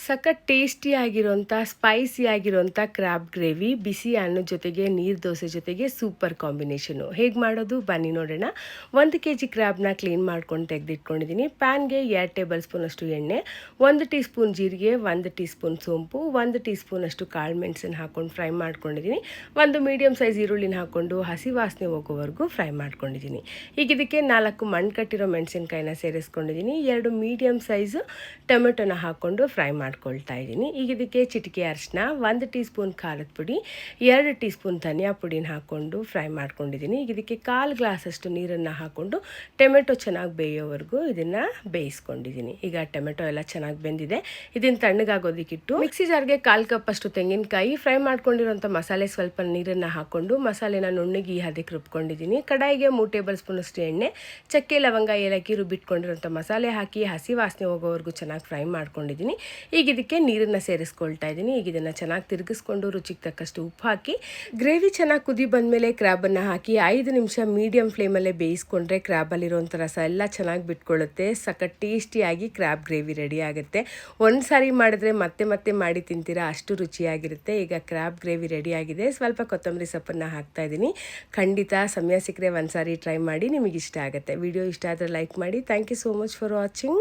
ಸಖತ್ ಟೇಸ್ಟಿಯಾಗಿರೋಂಥ ಸ್ಪೈಸಿಯಾಗಿರೋಂಥ crab gravy ಬಿಸಿ ಅನ್ನದ ಜೊತೆಗೆ ನೀರು ದೋಸೆ ಜೊತೆಗೆ ಸೂಪರ್ ಕಾಂಬಿನೇಷನು. ಹೇಗೆ ಮಾಡೋದು ಬನ್ನಿ ನೋಡೋಣ. 1 kg ಕ್ರ್ಯಾಬ್ನ ಕ್ಲೀನ್ ಮಾಡ್ಕೊಂಡು ತೆಗೆದಿಟ್ಕೊಂಡಿದ್ದೀನಿ. ಪ್ಯಾನ್ಗೆ 2 ಟೇಬಲ್ ಸ್ಪೂನಷ್ಟು ಎಣ್ಣೆ, 1 ಟೀ ಸ್ಪೂನ್ ಜೀರಿಗೆ, 1 ಟೀ ಸ್ಪೂನ್ ಸೋಂಪು, 1 ಟೀ ಸ್ಪೂನಷ್ಟು ಕಾಳು ಮೆಣಸನ್ನು ಹಾಕ್ಕೊಂಡು ಫ್ರೈ ಮಾಡ್ಕೊಂಡಿದ್ದೀನಿ. 1 ಮೀಡಿಯಮ್ ಸೈಜ್ ಈರುಳ್ಳಿನ ಹಾಕ್ಕೊಂಡು ಹಸಿ ವಾಸನೆ ಹೋಗೋವರೆಗೂ ಫ್ರೈ ಮಾಡ್ಕೊಂಡಿದ್ದೀನಿ. ಈಗ ಇದಕ್ಕೆ 4 ಮಣ್ಣು ಕಟ್ಟಿರೋ ಮೆಣಸಿನ್ಕಾಯಿನ ಸೇರಿಸ್ಕೊಂಡಿದ್ದೀನಿ. 2 ಮೀಡಿಯಮ್ ಸೈಜು ಟೊಮೆಟೊನ ಹಾಕ್ಕೊಂಡು ಫ್ರೈ ಮಾಡ್ಕೊಳ್ತಾ ಇದ್ದೀನಿ. ಈಗ ಇದಕ್ಕೆ ಚಿಟಿಕೆ ಅರಿಶಿನ, 1 ಟೀ ಸ್ಪೂನ್ ಖಾರದ ಪುಡಿ, 2 ಟೀ ಸ್ಪೂನ್ ಧನಿಯಾ ಪುಡಿನ ಹಾಕ್ಕೊಂಡು ಫ್ರೈ ಮಾಡ್ಕೊಂಡಿದ್ದೀನಿ. ಈಗ ಇದಕ್ಕೆ 1/4 ಗ್ಲಾಸಷ್ಟು ನೀರನ್ನು ಹಾಕ್ಕೊಂಡು ಟೊಮೆಟೊ ಚೆನ್ನಾಗಿ ಬೇಯೋವರೆಗೂ ಇದನ್ನು ಬೇಯಿಸ್ಕೊಂಡಿದ್ದೀನಿ. ಈಗ ಟೊಮೆಟೊ ಎಲ್ಲ ಚೆನ್ನಾಗಿ ಬೆಂದಿದೆ. ಇದನ್ನು ತಣ್ಣಗಾಗೋದಕ್ಕಿಟ್ಟು ಮಿಕ್ಸಿ ಜಾರ್ಗೆ 1/4 ಕಪ್ ಅಷ್ಟು ತೆಂಗಿನಕಾಯಿ, ಫ್ರೈ ಮಾಡ್ಕೊಂಡಿರೋಂಥ ಮಸಾಲೆ ಸ್ವಲ್ಪ ನೀರನ್ನು ಹಾಕ್ಕೊಂಡು ಮಸಾಲೆನ ನುಣ್ಣಗೆ ಅದಕ್ಕೆ ರುಬ್ಕೊಂಡಿದ್ದೀನಿ. ಕಡಾಯಿಗೆ 3 ಟೇಬಲ್ ಸ್ಪೂನ್ ಅಷ್ಟು ಎಣ್ಣೆ, ಚಕ್ಕೆ ಲವಂಗ ಏಲಕ್ಕಿ ರುಬ್ಬಿಟ್ಕೊಂಡಿರೋಂಥ ಮಸಾಲೆ ಹಾಕಿ ಹಸಿ ವಾಸನೆ ಹೋಗೋವರೆಗೂ ಚೆನ್ನಾಗಿ ಫ್ರೈ ಮಾಡ್ಕೊಂಡಿದ್ದೀನಿ. ಈಗ ಇದಕ್ಕೆ ನೀರನ್ನು ಸೇರಿಸ್ಕೊಳ್ತಾ ಇದ್ದೀನಿ. ಈಗ ಇದನ್ನು ಚೆನ್ನಾಗಿ ತಿರುಗಿಸ್ಕೊಂಡು ರುಚಿಗೆ ತಕ್ಕಷ್ಟು ಉಪ್ಪು ಹಾಕಿ ಗ್ರೇವಿ ಚೆನ್ನಾಗಿ ಕುದಿ ಬಂದಮೇಲೆ ಕ್ರ್ಯಾಬನ್ನು ಹಾಕಿ 5 ನಿಮಿಷ ಮೀಡಿಯಮ್ ಫ್ಲೇಮಲ್ಲೇ ಬೇಯಿಸ್ಕೊಂಡ್ರೆ ಕ್ರ್ಯಾಬಲ್ಲಿರೋಂಥ ರಸ ಎಲ್ಲ ಚೆನ್ನಾಗಿ ಬಿಟ್ಕೊಳ್ಳುತ್ತೆ. ಸಖತ್ ಟೇಸ್ಟಿಯಾಗಿ ಕ್ರ್ಯಾಬ್ ಗ್ರೇವಿ ರೆಡಿ ಆಗುತ್ತೆ. ಒಂದು ಸಾರಿ ಮಾಡಿದ್ರೆ ಮತ್ತೆ ಮತ್ತೆ ಮಾಡಿ ತಿಂತೀರಾ, ಅಷ್ಟು ರುಚಿಯಾಗಿರುತ್ತೆ. ಈಗ ಕ್ರ್ಯಾಬ್ ಗ್ರೇವಿ ರೆಡಿ ಆಗಿದೆ. ಸ್ವಲ್ಪ ಕೊತ್ತಂಬರಿ ಸೊಪ್ಪನ್ನು ಹಾಕ್ತಾ ಇದ್ದೀನಿ. ಖಂಡಿತ ಸಮಯ ಸಿಕ್ಕರೆ ಒಂದು ಸಾರಿ ಟ್ರೈ ಮಾಡಿ, ನಿಮಗೆ ಇಷ್ಟ ಆಗುತ್ತೆ. ವಿಡಿಯೋ ಇಷ್ಟ ಆದರೆ ಲೈಕ್ ಮಾಡಿ. Thank you so much for watching.